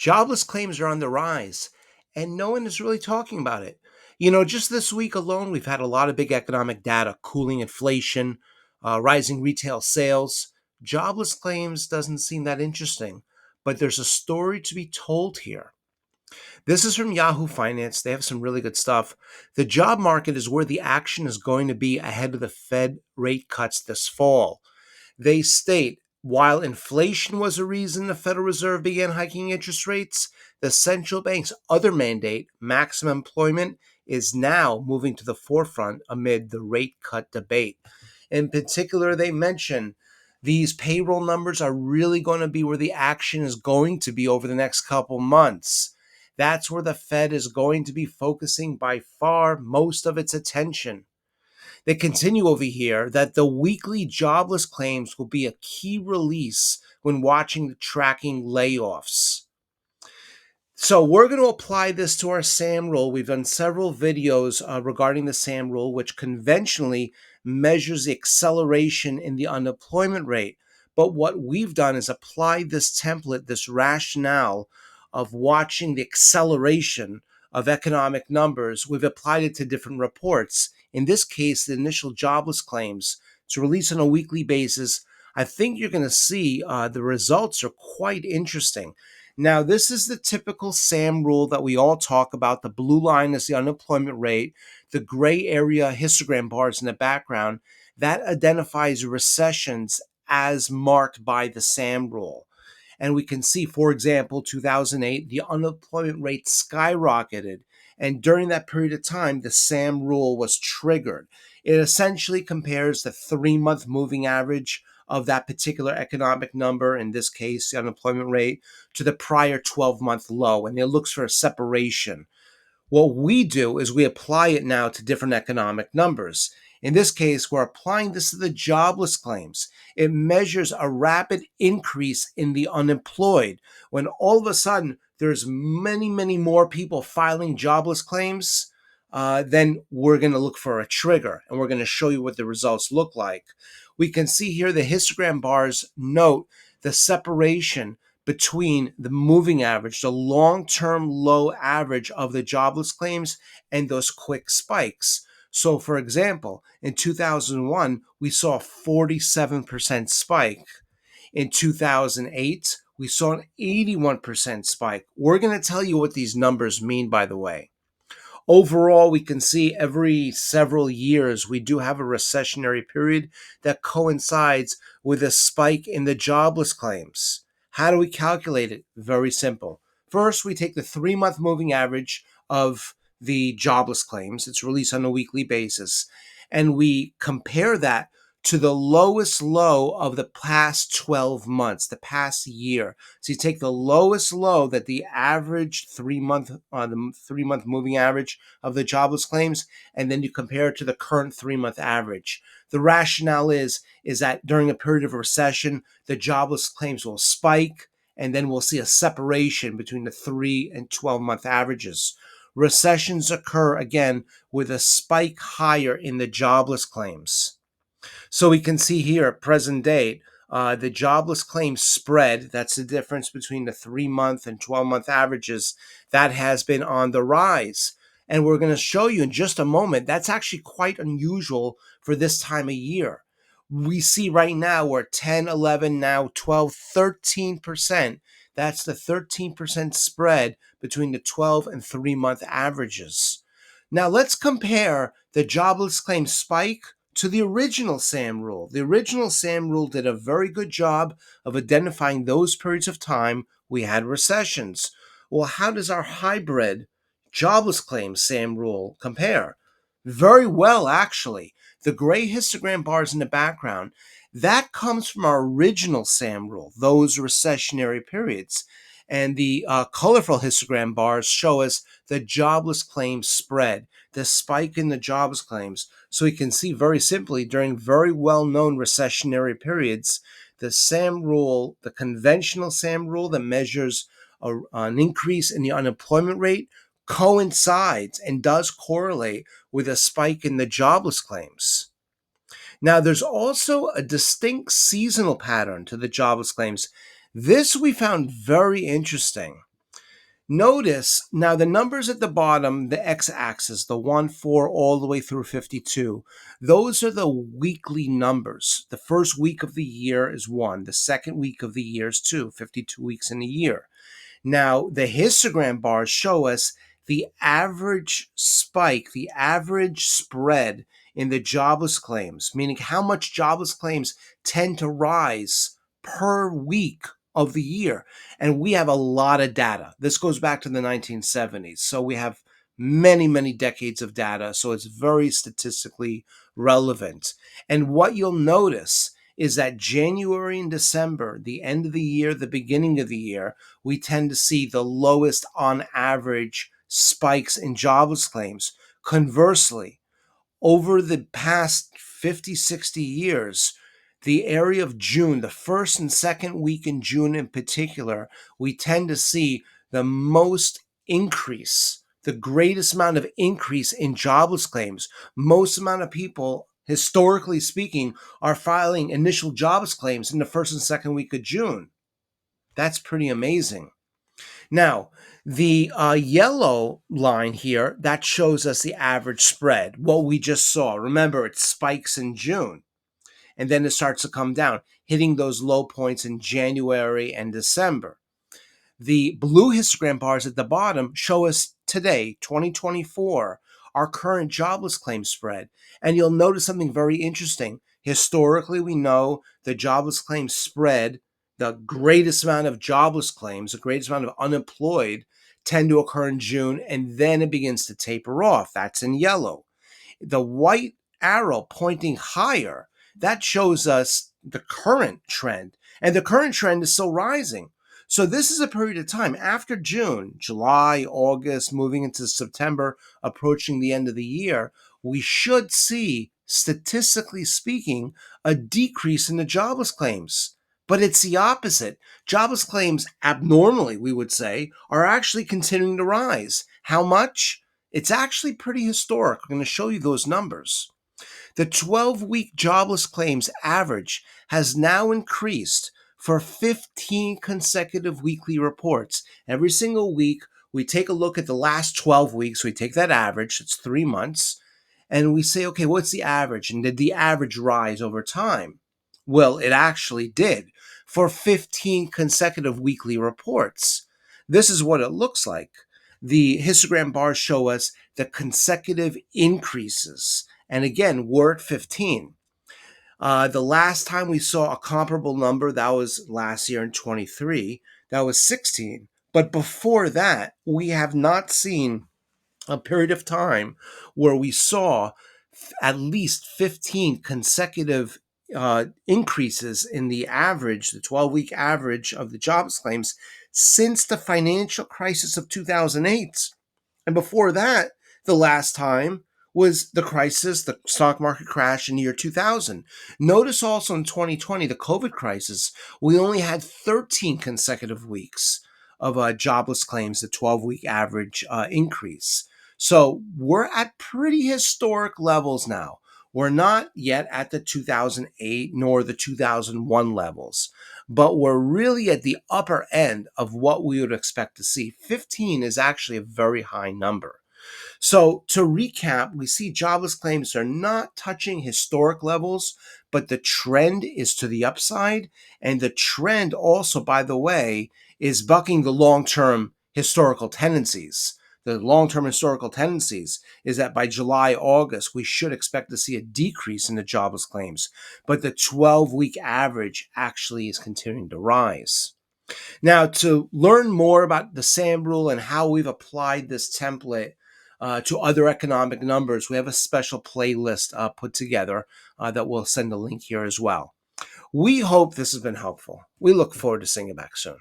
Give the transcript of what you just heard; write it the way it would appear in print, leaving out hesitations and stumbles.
Jobless claims are on the rise, and no one is really talking about it. Just this week alone, we've had a lot of big economic data, cooling inflation, rising retail sales. Jobless claims doesn't seem that interesting, but there's a story to be told here. This is from Yahoo Finance. They have some really good stuff. The job market is where the action is going to be ahead of the Fed rate cuts this fall. They state while inflation was a reason the Federal Reserve began hiking interest rates, the central bank's other mandate, maximum employment, is now moving to the forefront amid the rate cut debate. In particular, they mention these payroll numbers are really going to be where the action is going to be over the next couple months. That's where the Fed is going to be focusing by far most of its attention. They continue over here that the weekly jobless claims will be a key release when watching the tracking layoffs. So we're going to apply this to our SAM rule. We've done several videos regarding the SAM rule, which conventionally measures the acceleration in the unemployment rate. But what we've done is apply this template, this rationale of watching the acceleration of economic numbers. We've applied it to different reports. In this case, the initial jobless claims to release on a weekly basis. I think you're going to see the results are quite interesting. Now, this is the typical SAM rule that we all talk about. The blue line is the unemployment rate. The gray area histogram bars in the background, that identifies recessions as marked by the SAM rule. And we can see, for example, 2008, the unemployment rate skyrocketed. And during that period of time, the SAM rule was triggered. It essentially compares the 3-month moving average of that particular economic number, in this case, the unemployment rate, to the prior 12-month low, and it looks for a separation. What we do is we apply it now to different economic numbers. In this case, we're applying this to the jobless claims. It measures a rapid increase in the unemployed. When all of a sudden there's many, many more people filing jobless claims, then we're going to look for a trigger, and we're going to show you what the results look like. We can see here the histogram bars note the separation between the moving average, the long-term low average of the jobless claims, and those quick spikes. So, for example, in 2001, we saw a 47% spike. In 2008, we saw an 81% spike. We're going to tell you what these numbers mean, by the way. Overall, we can see every several years we do have a recessionary period that coincides with a spike in the jobless claims. How do we calculate it? Very simple. First, we take the 3-month moving average of the jobless claims. It's released on a weekly basis. And we compare that to the lowest low of the past 12 months, the past year. So you take the lowest low that the average 3-month moving average of the jobless claims, and then you compare it to the current 3-month average. The rationale is that during a period of recession, the jobless claims will spike, and then we'll see a separation between the 3 and 12-month averages. Recessions occur again with a spike higher in the jobless claims. So we can see here at present date, the jobless claims spread, that's the difference between the 3-month and 12-month averages, that has been on the rise. And we're going to show you in just a moment, that's actually quite unusual for this time of year. We see right now we're 10, 11, now 12, 13%. That's the 13% spread between the 12 and 3-month averages. Now let's compare the jobless claim spike to the original SAM rule. The original SAM rule did a very good job of identifying those periods of time we had recessions. Well, how does our hybrid jobless claim SAM rule compare? Very well, actually. The gray histogram bars in the background, that comes from our original SAM rule, those recessionary periods. And the colorful histogram bars show us the jobless claims spread, the spike in the jobless claims. So we can see very simply during very well-known recessionary periods, the SAM rule, the conventional SAM rule that measures an increase in the unemployment rate, coincides and does correlate with a spike in the jobless claims. Now, there's also a distinct seasonal pattern to the jobless claims. This we found very interesting. Notice now the numbers at the bottom, the x-axis, the 1, 4, all the way through 52, those are the weekly numbers. The first week of the year is 1. The second week of the year is 2, 52 weeks in a year. Now, the histogram bars show us the average spike, the average spread in the jobless claims, meaning how much jobless claims tend to rise per week of the year. And we have a lot of data. This goes back to the 1970s. So we have many, many decades of data. So it's very statistically relevant. And what you'll notice is that January and December, the end of the year, the beginning of the year, we tend to see the lowest on average spikes in jobless claims. Conversely, over the past 50, 60 years, the area of June, the first and second week in June in particular, we tend to see the most increase, the greatest amount of increase in jobless claims. Most amount of people, historically speaking, are filing initial jobless claims in the first and second week of June. That's pretty amazing. Now, the yellow line here, that shows us the average spread, what we just saw. Remember, it spikes in June, and then it starts to come down, hitting those low points in January and December. The blue histogram bars at the bottom show us today, 2024, our current jobless claim spread. And you'll notice something very interesting. Historically, we know the jobless claim spread, the greatest amount of jobless claims, the greatest amount of unemployed tend to occur in June, and then it begins to taper off. That's in yellow. The white arrow pointing higher, that shows us the current trend. And the current trend is still rising. So this is a period of time after June, July, August, moving into September, approaching the end of the year, we should see, statistically speaking, a decrease in the jobless claims. But it's the opposite. Jobless claims, abnormally, we would say, are actually continuing to rise. How much? It's actually pretty historic. I'm going to show you those numbers. The 12-week jobless claims average has now increased for 15 consecutive weekly reports. Every single week, we take a look at the last 12 weeks. We take that average, it's 3 months, and we say, okay, what's the average? And did the average rise over time? Well, it actually did for 15 consecutive weekly reports. This is what it looks like. The histogram bars show us the consecutive increases. And again, we're at 15. The last time we saw a comparable number, that was last year in 23, that was 16. But before that, we have not seen a period of time where we saw at least 15 consecutive increases in the average, the 12-week average of the jobs claims since the financial crisis of 2008. And before that, the last time was the crisis, the stock market crash in the year 2000. Notice also in 2020, the COVID crisis, we only had 13 consecutive weeks of jobless claims, the 12-week average increase. So we're at pretty historic levels now. We're not yet at the 2008 nor the 2001 levels, but we're really at the upper end of what we would expect to see. 15 is actually a very high number. So to recap, we see jobless claims are not touching historic levels, but the trend is to the upside. And the trend also, by the way, is bucking the long-term historical tendencies. The long-term historical tendencies is that by July, August, we should expect to see a decrease in the jobless claims, but the 12-week average actually is continuing to rise. Now, to learn more about the SAM rule and how we've applied this template to other economic numbers, we have a special playlist put together that we'll send a link here as well. We hope this has been helpful. We look forward to seeing you back soon.